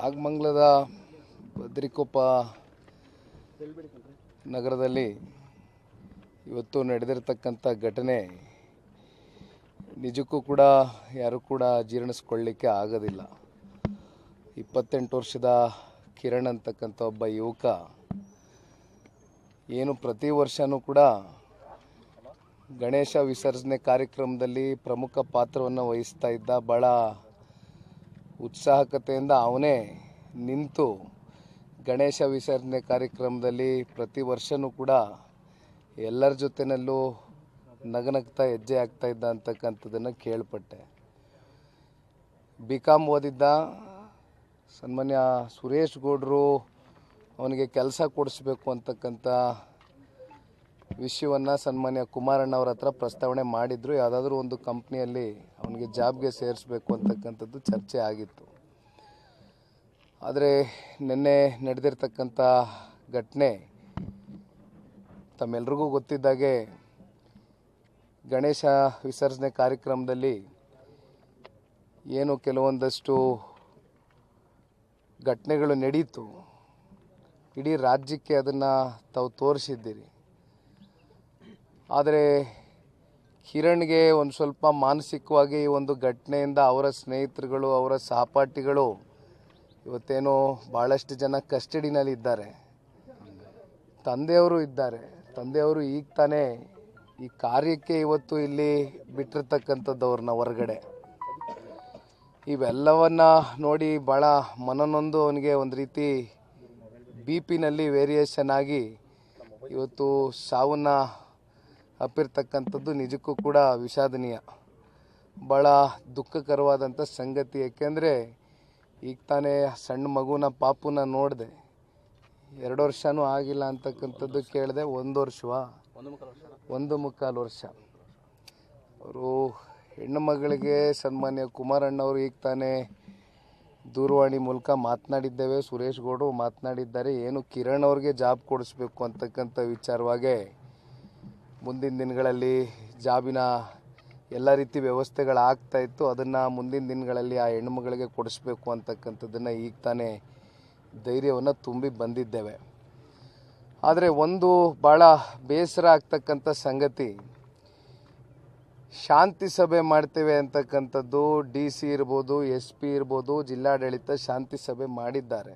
ನಾಗಮಂಗಲದ ಬದ್ರಿಕೊಪ್ಪ ನಗರದಲ್ಲಿ ಇವತ್ತು ನಡೆದಿರತಕ್ಕಂಥ ಘಟನೆ ನಿಜಕ್ಕೂ ಕೂಡ ಯಾರು ಕೂಡ ಜೀರ್ಣಿಸ್ಕೊಳ್ಳಿಕ್ಕೆ ಆಗೋದಿಲ್ಲ. 28 ವರ್ಷದ ಕಿರಣ್ ಅಂತಕ್ಕಂಥ ಒಬ್ಬ ಯುವಕ ಏನು ಪ್ರತಿ ವರ್ಷವೂ ಕೂಡ ಗಣೇಶ ವಿಸರ್ಜನೆ ಕಾರ್ಯಕ್ರಮದಲ್ಲಿ ಪ್ರಮುಖ ಪಾತ್ರವನ್ನು ವಹಿಸ್ತಾ ಇದ್ದ. ಭಾಳ ಉತ್ಸಾಹಕತೆಯಿಂದ ಅವನೇ ನಿಂತು ಗಣೇಶ ವಿಸರ್ಜನೆ ಕಾರ್ಯಕ್ರಮದಲ್ಲಿ ಪ್ರತಿ ವರ್ಷವೂ ಕೂಡ ಎಲ್ಲರ ಜೊತೆಯಲ್ಲೂ ನಗನಗ್ತಾ ಹೆಜ್ಜೆ ಆಗ್ತಾ ಇದ್ದ ಅಂತಕ್ಕಂಥದ್ದನ್ನು ಕೇಳ್ಪಟ್ಟೆ. BCom ಓದಿದ್ದ. ಸನ್ಮಾನ್ಯ ಸುರೇಶ್ ಗೌಡರು ಅವನಿಗೆ ಕೆಲಸ ಕೊಡಿಸ್ಬೇಕು ಅಂತಕ್ಕಂಥ ವಿಷಯವನ್ನು ಸನ್ಮಾನ್ಯ ಕುಮಾರಣ್ಣವ್ರ ಹತ್ರ ಪ್ರಸ್ತಾವನೆ ಮಾಡಿದ್ರು. ಯಾವುದಾದ್ರೂ ಒಂದು ಕಂಪ್ನಿಯಲ್ಲಿ ಅವನಿಗೆ ಜಾಬ್ಗೆ ಸೇರಿಸಬೇಕು ಅಂತಕ್ಕಂಥದ್ದು ಚರ್ಚೆ ಆಗಿತ್ತು. ಆದರೆ ನಿನ್ನೆ ನಡೆದಿರ್ತಕ್ಕಂಥ ಘಟನೆ ತಮ್ಮೆಲ್ರಿಗೂ ಗೊತ್ತಿದ್ದಾಗೆ ಗಣೇಶ ವಿಸರ್ಜನೆ ಕಾರ್ಯಕ್ರಮದಲ್ಲಿ ಏನು ಕೆಲವೊಂದಷ್ಟು ಘಟನೆಗಳು ನಡೀತು. ಇಡೀ ರಾಜ್ಯಕ್ಕೆ ಅದನ್ನು ತಾವು ತೋರಿಸಿದ್ದೀರಿ. ಆದರೆ ಕಿರಣ್ಗೆ ಒಂದು ಸ್ವಲ್ಪ ಮಾನಸಿಕವಾಗಿ ಈ ಒಂದು ಘಟನೆಯಿಂದ ಅವರ ಸ್ನೇಹಿತರುಗಳು, ಅವರ ಸಹಪಾಠಿಗಳು ಇವತ್ತೇನೋ ಭಾಳಷ್ಟು ಜನ ಕಸ್ಟಡಿನಲ್ಲಿದ್ದಾರೆ. ತಂದೆಯವರು ಇದ್ದಾರೆ. ತಂದೆಯವರು ಈಗ ತಾನೇ ಈ ಕಾರ್ಯಕ್ಕೆ ಇವತ್ತು ಇಲ್ಲಿ ಬಿಟ್ಟಿರ್ತಕ್ಕಂಥದ್ದವ್ರನ್ನ ಹೊರಗಡೆ. ಇವೆಲ್ಲವನ್ನ ನೋಡಿ ಭಾಳ ಮನನೊಂದು ಅವನಿಗೆ ಒಂದು ರೀತಿ BP ವೇರಿಯೇಷನ್ ಆಗಿ ಇವತ್ತು ಸಾವನ್ನು ಅಪ್ಪಿರ್ತಕ್ಕಂಥದ್ದು ನಿಜಕ್ಕೂ ಕೂಡ ವಿಷಾದನೀಯ, ಭಾಳ ದುಃಖಕರವಾದಂಥ ಸಂಗತಿ. ಏಕೆಂದರೆ ಈಗ ತಾನೇ ಸಣ್ಣ ಮಗುನ ಪಾಪುನ ನೋಡಿದೆ. 2 ವರ್ಷವೂ ಆಗಿಲ್ಲ ಅಂತಕ್ಕಂಥದ್ದು ಕೇಳಿದೆ. 1 ವರ್ಷವಾ? 1.25 ವರ್ಷ. ಅವರು ಹೆಣ್ಣು ಮಗಳಿಗೆ ಸನ್ಮಾನ್ಯ ಕುಮಾರಣ್ಣವರು ಈಗ ತಾನೇ ದೂರವಾಣಿ ಮೂಲಕ ಮಾತನಾಡಿದ್ದೇವೆ. ಸುರೇಶ್ ಗೌಡರು ಮಾತನಾಡಿದ್ದಾರೆ. ಏನು ಕಿರಣ್ ಅವ್ರಿಗೆ ಜಾಬ್ ಕೊಡಿಸ್ಬೇಕು ಅಂತಕ್ಕಂಥ ವಿಚಾರವಾಗಿ ಮುಂದಿನ ದಿನಗಳಲ್ಲಿ ಜಾಬಿನ ಎಲ್ಲ ರೀತಿ ವ್ಯವಸ್ಥೆಗಳಾಗ್ತಾಯಿತ್ತು. ಅದನ್ನು ಮುಂದಿನ ದಿನಗಳಲ್ಲಿ ಆ ಹೆಣ್ಣುಮಗಳಿಗೆ ಕೊಡಿಸ್ಬೇಕು ಅಂತಕ್ಕಂಥದ್ದನ್ನು ಈಗ ತಾನೇ ಧೈರ್ಯವನ್ನು ತುಂಬಿ ಬಂದಿದ್ದೇವೆ. ಆದರೆ ಒಂದು ಭಾಳ ಬೇಸರ ಆಗ್ತಕ್ಕಂಥ ಸಂಗತಿ, ಶಾಂತಿ ಸಭೆ ಮಾಡ್ತೇವೆ ಅಂತಕ್ಕಂಥದ್ದು DC ಇರ್ಬೋದು, SP ಇರ್ಬೋದು, ಜಿಲ್ಲಾಡಳಿತ ಶಾಂತಿ ಸಭೆ ಮಾಡಿದ್ದಾರೆ.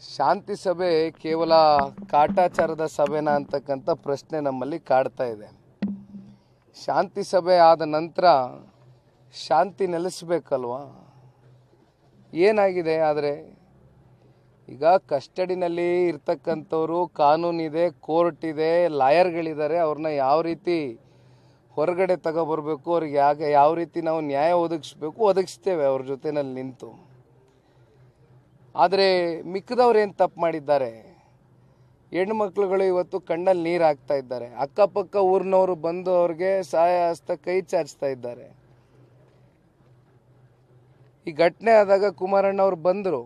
ಶಾಂತಿ ಸಭೆ ಕೇವಲ ಕಾಟಾಚಾರದ ಸಭೆನಾ ಅಂತಕ್ಕಂಥ ಪ್ರಶ್ನೆ ನಮ್ಮಲ್ಲಿ ಕಾಡ್ತಾ ಇದೆ. ಶಾಂತಿ ಸಭೆ ಆದ ನಂತರ ಶಾಂತಿ ನೆಲೆಸಬೇಕಲ್ವಾ? ಏನಾಗಿದೆ? ಆದರೆ ಈಗ ಕಸ್ಟಡಿನಲ್ಲಿ ಇರ್ತಕ್ಕಂಥವ್ರು, ಕಾನೂನಿದೆ, ಕೋರ್ಟ್ ಇದೆ, ಲಾಯರ್ಗಳಿದ್ದಾರೆ. ಅವ್ರನ್ನ ಯಾವ ರೀತಿ ಹೊರಗಡೆ ತಗೊಬರ್ಬೇಕು, ಅವ್ರಿಗೆ ಯಾವ ರೀತಿ ನಾವು ನ್ಯಾಯ ಒದಗಿಸ್ತೇವೆ ಅವ್ರ ಜೊತೆಯಲ್ಲಿ ನಿಂತು. ಆದರೆ ಮಿಕ್ಕದವ್ರು ಏನು ತಪ್ಪು ಮಾಡಿದ್ದಾರೆ? ಹೆಣ್ಮಕ್ಳುಗಳು ಇವತ್ತು ಕಣ್ಣಲ್ಲಿ ನೀರು ಹಾಕ್ತಾ ಇದ್ದಾರೆ. ಅಕ್ಕಪಕ್ಕ ಊರಿನವರು ಬಂದು ಅವ್ರಿಗೆ ಸಹಾಯ ಹಸ್ತ ಕೈ ಚಾಚ್ತಾ ಇದ್ದಾರೆ. ಈ ಘಟನೆ ಆದಾಗ ಕುಮಾರಣ್ಣವ್ರು ಬಂದರು.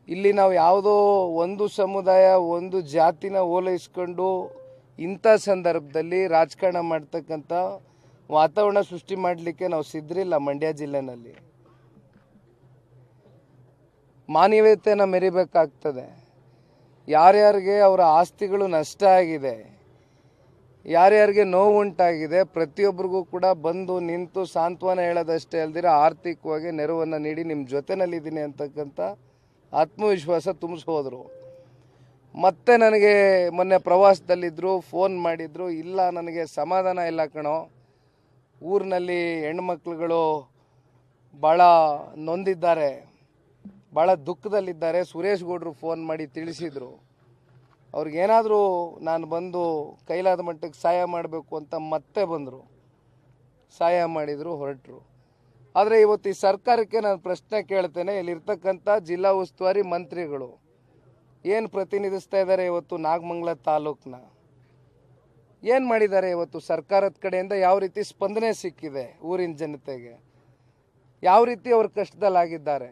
ಇಲ್ಲಿ ನಾವು ಯಾವುದೋ ಒಂದು ಸಮುದಾಯ, ಒಂದು ಜಾತಿನ ಓಲೈಸ್ಕೊಂಡು ಇಂಥ ಸಂದರ್ಭದಲ್ಲಿ ರಾಜಕಾರಣ ಮಾಡ್ತಕ್ಕಂಥ ವಾತಾವರಣ ಸೃಷ್ಟಿ ಮಾಡಲಿಕ್ಕೆ ನಾವು ಸಿದ್ಧರಿಲ್ಲ. ಮಂಡ್ಯ ಜಿಲ್ಲೆನಲ್ಲಿ ಮಾನವೀಯತೆಯನ್ನು ಮೆರಿಬೇಕಾಗ್ತದೆ. ಯಾರ್ಯಾರಿಗೆ ಅವರ ಆಸ್ತಿಗಳು ನಷ್ಟ ಆಗಿದೆ, ಯಾರ್ಯಾರಿಗೆ ನೋವುಂಟಾಗಿದೆ, ಪ್ರತಿಯೊಬ್ಬರಿಗೂ ಕೂಡ ಬಂದು ನಿಂತು ಸಾಂತ್ವನ ಹೇಳೋದಷ್ಟೇ ಅಲ್ದಿರ ಆರ್ಥಿಕವಾಗಿ ನೆರವನ್ನು ನೀಡಿ ನಿಮ್ಮ ಜೊತೆನಲ್ಲಿದ್ದೀನಿ ಅಂತಕ್ಕಂಥ ಆತ್ಮವಿಶ್ವಾಸ ತುಂಬಿಸೋದ್ರು. ಮತ್ತೆ ನನಗೆ ಮೊನ್ನೆ ಪ್ರವಾಸದಲ್ಲಿದ್ದರು, ಫೋನ್ ಮಾಡಿದರು. ಇಲ್ಲ, ನನಗೆ ಸಮಾಧಾನ ಇಲ್ಲ ಕಣೋ, ಊರಿನಲ್ಲಿ ಹೆಣ್ಮಕ್ಳುಗಳು ಭಾಳ ನೊಂದಿದ್ದಾರೆ, ಭಾಳ ದುಃಖದಲ್ಲಿದ್ದಾರೆ. ಸುರೇಶ್ ಗೌಡರು ಫೋನ್ ಮಾಡಿ ತಿಳಿಸಿದರು. ಅವ್ರಿಗೇನಾದರೂ ನಾನು ಬಂದು ಕೈಲಾದ ಮಟ್ಟಕ್ಕೆ ಸಹಾಯ ಮಾಡಬೇಕು ಅಂತ ಮತ್ತೆ ಬಂದರು, ಸಹಾಯ ಮಾಡಿದರು, ಹೊರಟರು. ಆದರೆ ಇವತ್ತು ಈ ಸರ್ಕಾರಕ್ಕೆ ನಾನು ಪ್ರಶ್ನೆ ಕೇಳ್ತೇನೆ. ಇಲ್ಲಿರ್ತಕ್ಕಂಥ ಜಿಲ್ಲಾ ಉಸ್ತುವಾರಿ ಮಂತ್ರಿಗಳು ಏನು ಪ್ರತಿನಿಧಿಸ್ತಾ ಇದ್ದಾರೆ ಇವತ್ತು ನಾಗಮಂಗಲ ತಾಲೂಕನ್ನ? ಏನು ಮಾಡಿದ್ದಾರೆ ಇವತ್ತು ಸರ್ಕಾರದ ಕಡೆಯಿಂದ? ಯಾವ ರೀತಿ ಸ್ಪಂದನೆ ಸಿಕ್ಕಿದೆ ಊರಿನ ಜನತೆಗೆ? ಯಾವ ರೀತಿ ಅವ್ರ ಕಷ್ಟದಲ್ಲಾಗಿದ್ದಾರೆ?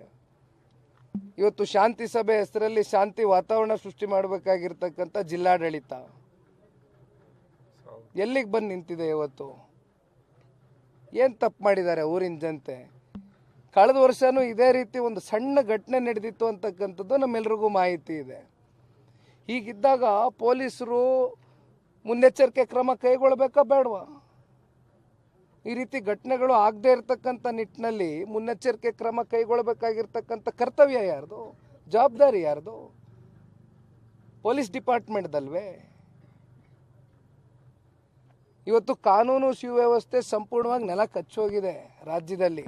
ಇವತ್ತು ಶಾಂತಿ ಸಭೆ ಹೆಸರಲ್ಲಿ ಶಾಂತಿ ವಾತಾವರಣ ಸೃಷ್ಟಿ ಮಾಡಬೇಕಾಗಿರ್ತಕ್ಕಂಥ ಜಿಲ್ಲಾಡಳಿತ ಎಲ್ಲಿಗೆ ಬಂದು ನಿಂತಿದೆ ಇವತ್ತು? ಏನು ತಪ್ಪು ಮಾಡಿದ್ದಾರೆ ಊರಿನ ಜನತೆ? ಕಳೆದ ವರ್ಷನೂ ಇದೇ ರೀತಿ ಒಂದು ಸಣ್ಣ ಘಟನೆ ನಡೆದಿತ್ತು ಅಂತಕ್ಕಂಥದ್ದು ನಮ್ಮೆಲ್ರಿಗೂ ಮಾಹಿತಿ ಇದೆ. ಹೀಗಿದ್ದಾಗ ಪೊಲೀಸರು ಮುನ್ನೆಚ್ಚರಿಕೆ ಕ್ರಮ ಕೈಗೊಳ್ಳಬೇಕಾ ಬೇಡವಾ? ಈ ರೀತಿ ಘಟನೆಗಳು ಆಗದೇ ಇರತಕ್ಕಂಥ ನಿಟ್ಟಿನಲ್ಲಿ ಮುನ್ನೆಚ್ಚರಿಕೆ ಕ್ರಮ ಕೈಗೊಳ್ಳಬೇಕಾಗಿರ್ತಕ್ಕಂಥ ಕರ್ತವ್ಯ ಯಾರ್ದು, ಜವಾಬ್ದಾರಿ ಯಾರ್ದು? ಪೊಲೀಸ್ ಡಿಪಾರ್ಟ್ಮೆಂಟ್ದಲ್ವೇ? ಇವತ್ತು ಕಾನೂನು ಸುವ್ಯವಸ್ಥೆ ಸಂಪೂರ್ಣವಾಗಿ ನೆಲ ಕಚ್ಚೋಗಿದೆ ರಾಜ್ಯದಲ್ಲಿ.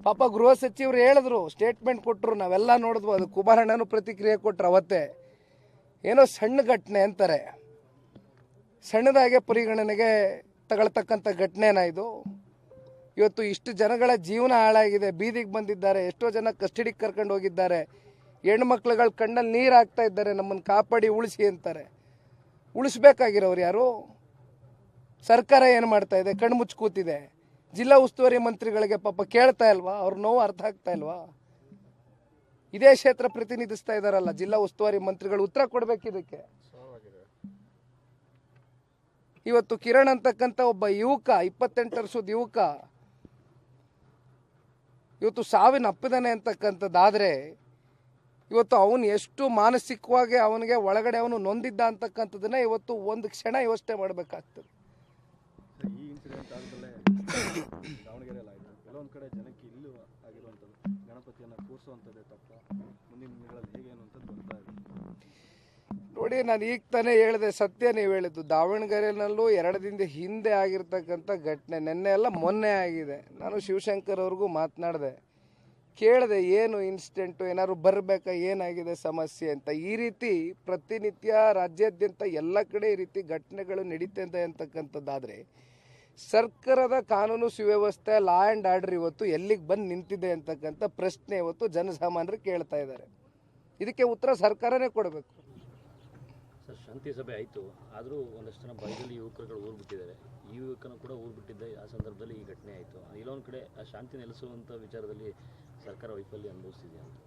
ಪಾಪ ಗೃಹ ಸಚಿವರು ಹೇಳಿದ್ರು, ಸ್ಟೇಟ್ಮೆಂಟ್ ಕೊಟ್ಟರು, ನಾವೆಲ್ಲ ನೋಡಿದ್ವು. ಅದು ಕುಮಾರಣ್ಣನೂ ಪ್ರತಿಕ್ರಿಯೆ ಕೊಟ್ಟರು ಅವತ್ತೇ. ಏನೋ ಸಣ್ಣ ಘಟನೆ ಅಂತಾರೆ, ಸಣ್ಣದಾಗೆ ಪರಿಗಣನೆಗೆ ತಗೊಳ್ತಕ್ಕಂಥ ಘಟನೆನಾ ಇದು? ಇವತ್ತು ಇಷ್ಟು ಜನಗಳ ಜೀವನ ಹಾಳಾಗಿದೆ, ಬೀದಿಗೆ ಬಂದಿದ್ದಾರೆ, ಎಷ್ಟೋ ಜನ ಕಸ್ಟಡಿಗೆ ಕರ್ಕೊಂಡು ಹೋಗಿದ್ದಾರೆ, ಹೆಣ್ಮಕ್ಳುಗಳ ಕಣ್ಣಲ್ಲಿ ನೀರು ಹಾಕ್ತಾ ಇದ್ದಾರೆ, ನಮ್ಮನ್ನು ಕಾಪಾಡಿ ಉಳಿಸಿ ಅಂತಾರೆ. ಉಳಿಸ್ಬೇಕಾಗಿರೋರು ಯಾರು? ಸರ್ಕಾರ ಏನು ಮಾಡ್ತಾ ಇದೆ? ಕಣ್ಣು ಮುಚ್ಚಿ ಕೂತಿದೆ. ಜಿಲ್ಲಾ ಉಸ್ತುವಾರಿ ಮಂತ್ರಿಗಳಿಗೆ ಪಾಪ ಕೇಳ್ತಾ ಇಲ್ವಾ? ಅವ್ರ ನೋವು ಅರ್ಥ ಆಗ್ತಾ ಇಲ್ವಾ? ಇದೇ ಕ್ಷೇತ್ರ ಪ್ರತಿನಿಧಿಸ್ತಾ ಇದಾರಲ್ಲ ಜಿಲ್ಲಾ ಉಸ್ತುವಾರಿ ಮಂತ್ರಿಗಳು, ಉತ್ತರ ಕೊಡ್ಬೇಕು ಇದಕ್ಕೆ. ಇವತ್ತು ಕಿರಣ್ ಅಂತಕ್ಕಂಥ ಒಬ್ಬ ಯುವಕ, 28 ವರ್ಷದ ಯುವಕ ಇವತ್ತು ಸಾವಿನ ಅಪ್ಪಿದಾನೆ ಅಂತಕ್ಕಂಥದ್ದಾದ್ರೆ, ಇವತ್ತು ಅವನು ಎಷ್ಟು ಮಾನಸಿಕವಾಗಿ ಅವನಿಗೆ ಒಳಗಡೆ ಅವನು ನೊಂದಿದ್ದ ಅಂತಕ್ಕಂಥದ್ದನ್ನ ಇವತ್ತು ಒಂದು ಕ್ಷಣ ಯೋಚನೆ ಮಾಡಬೇಕಾಗ್ತದೆ. ಈ ಇನ್ಸಿಡೆಂಟ್ ಆದಮೇಲೆ ದಾವಣಗೆರೆಯಲ್ಲಿ ಆಯಿತು, ಕೆಲವೊಂದು ಕಡೆ ಜನಕ್ಕೆ ಇಲ್ಲೂ ಆಗಿರುವಂಥದ್ದು, ಗಣಪತಿಯನ್ನು ಕೂರಿಸುವಂಥದ್ದೇ ತಪ್ಪ, ಮುಂದಿನ ದಿನಗಳಲ್ಲಿ ಹೇಗೇನು ಅಂತದ್ದು ಬರ್ತಾ ಇದೆ. ನೋಡಿ, ನಾನು ಈಗ ತಾನೇ ಹೇಳಿದೆ, ಸತ್ಯ ನೀವು ಹೇಳಿದ್ದು. ದಾವಣಗೆರೆಯಲ್ಲೂ 2 ದಿನದ ಹಿಂದೆ ಆಗಿರ್ತಕ್ಕಂಥ ಘಟನೆ, ನೆನ್ನೆ ಎಲ್ಲ ಮೊನ್ನೆ ಆಗಿದೆ. ನಾನು ಶಿವಶಂಕರ್ ಅವ್ರಿಗೂ ಮಾತನಾಡಿದೆ, ಕೇಳಿದೆ ಏನು ಇನ್ಸಿಡೆಂಟು, ಏನಾದ್ರು ಬರಬೇಕಾ, ಏನಾಗಿದೆ ಸಮಸ್ಯೆ ಅಂತ. ಈ ರೀತಿ ಪ್ರತಿನಿತ್ಯ ರಾಜ್ಯಾದ್ಯಂತ ಎಲ್ಲ ಕಡೆ ಈ ರೀತಿ ಘಟನೆಗಳು ನಡೀತಿದೆ ಅಂತಕ್ಕಂಥದ್ದಾದರೆ, ಸರ್ಕಾರದ ಕಾನೂನು ಸುವ್ಯವಸ್ಥೆ, ಲಾ ಆ್ಯಂಡ್ ಆರ್ಡರ್ ಇವತ್ತು ಎಲ್ಲಿಗೆ ಬಂದು ನಿಂತಿದೆ ಅಂತಕ್ಕಂಥ ಪ್ರಶ್ನೆ ಇವತ್ತು ಜನಸಾಮಾನ್ಯರು ಕೇಳ್ತಾ ಇದ್ದಾರೆ. ಇದಕ್ಕೆ ಉತ್ತರ ಸರ್ಕಾರನೇ ಕೊಡಬೇಕು. ಸರ್, ಶಾಂತಿ ಸಭೆ ಆಯಿತು, ಆದರೂ ಒಂದಷ್ಟು ಜನ ಭಯದಲ್ಲಿ ಯುವಕರುಗಳು ಊರು ಬಿಟ್ಟಿದ್ದಾರೆ. ಈ ಯುವಕನ ಕೂಡ ಊರು ಬಿಟ್ಟಿದ್ದ ಆ ಸಂದರ್ಭದಲ್ಲಿ ಈ ಘಟನೆ ಆಯಿತು. ಇಲ್ಲೊಂದು ಕಡೆ ಆ ಶಾಂತಿ ನೆಲೆಸುವಂಥ ವಿಚಾರದಲ್ಲಿ ಸರ್ಕಾರ ವೈಫಲ್ಯ ಅನುಭವಿಸ್ತಿದೆಯಾ ಅಂತ.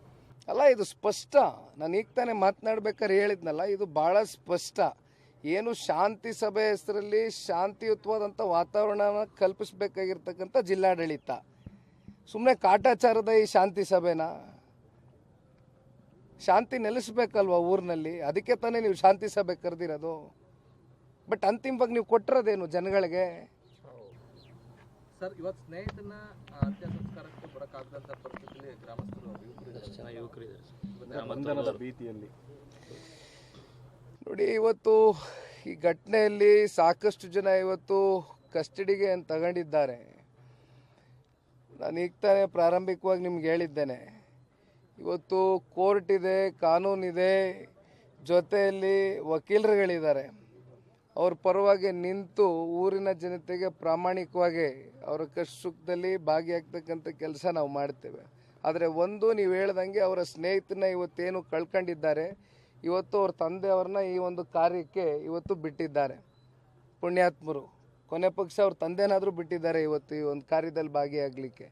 ಅಲ್ಲ, ಇದು ಸ್ಪಷ್ಟ. ನಾನು ಈಗ ತಾನೇ ಮಾತನಾಡ್ಬೇಕಾದ್ರೆ ಹೇಳಿದ್ನಲ್ಲ, ಇದು ಭಾಳ ಸ್ಪಷ್ಟ. ಏನು ಶಾಂತಿ ಸಭೆ ಹೆಸರಲ್ಲಿ ಶಾಂತಿಯುತವಾದಂಥ ವಾತಾವರಣನ ಕಲ್ಪಿಸಬೇಕಾಗಿರ್ತಕ್ಕಂಥ ಜಿಲ್ಲಾಡಳಿತ ಸುಮ್ಮನೆ ಕಾಟಾಚಾರದ ಈ ಶಾಂತಿ ಸಭೆನ ಶಾಂತಿ ನೆಲೆಸಬೇಕಲ್ವ ಊರಿನಲ್ಲಿ? ಅದಕ್ಕೆ ತಾನೇ ನೀವು ಶಾಂತಿ ಸಭೆ ಕರೆದಿರೋದು. ಬಟ್ ಅಂತಿಮವಾಗಿ ನೀವು ಕೊಟ್ಟಿರೋದೇನು ಜನಗಳಿಗೆ? ಸರ್, ಇವತ್ತು ಸ್ನೇಹಿತನ ಅಂತ್ಯ ಸಂಸ್ಕಾರಕ್ಕೆ ಬರೋಕ್ಕಾಗದಂಥ ಪರಿಸ್ಥಿತಿಯಲ್ಲಿ ಗ್ರಾಮಸ್ಥರು ಯುವಕರಿದ್ದಾರೆ ಬಂಧನದ ಭೀತಿಯಲ್ಲಿ. ನೋಡಿ, ಇವತ್ತು ಈ ಘಟನೆಯಲ್ಲಿ ಸಾಕಷ್ಟು ಜನ ಇವತ್ತು ಕಸ್ಟಡಿಗೆ ತಗೊಂಡಿದ್ದಾರೆ. ನಾನು ಈಗ ತಾನೇ ಪ್ರಾರಂಭಿಕವಾಗಿ ನಿಮ್ಗೆ ಹೇಳಿದ್ದೇನೆ, ಇವತ್ತು ಕೋರ್ಟ್ ಇದೆ, ಕಾನೂನಿದೆ, ಜೊತೆಯಲ್ಲಿ ವಕೀಲರುಗಳಿದ್ದಾರೆ. ಅವ್ರ ಪರವಾಗಿ ನಿಂತು ಊರಿನ ಜನತೆಗೆ ಪ್ರಾಮಾಣಿಕವಾಗಿ ಅವರ ಕಷ್ಟ ಸುಖದಲ್ಲಿ ಭಾಗಿಯಾಗ್ತಕ್ಕಂಥ ಕೆಲಸ ನಾವು ಮಾಡ್ತೇವೆ. ಆದರೆ ಒಂದು, ನೀವು ಹೇಳ್ದಂಗೆ ಅವರ ಸ್ನೇಹಿತನ ಇವತ್ತೇನು ಕಳ್ಕೊಂಡಿದ್ದಾರೆ, ಇವತ್ತು ಅವ್ರ ತಂದೆಯವ್ರನ್ನ ಈ ಒಂದು ಕಾರ್ಯಕ್ಕೆ ಇವತ್ತು ಬಿಟ್ಟಿದ್ದಾರೆ. ಪುಣ್ಯಾತ್ಮರು, ಕೊನೆ ಪಕ್ಷ ಅವ್ರ ತಂದೆನಾದರೂ ಬಿಟ್ಟಿದ್ದಾರೆ ಇವತ್ತು ಈ ಒಂದು ಕಾರ್ಯದಲ್ಲಿ ಭಾಗಿಯಾಗಲಿಕ್ಕೆ.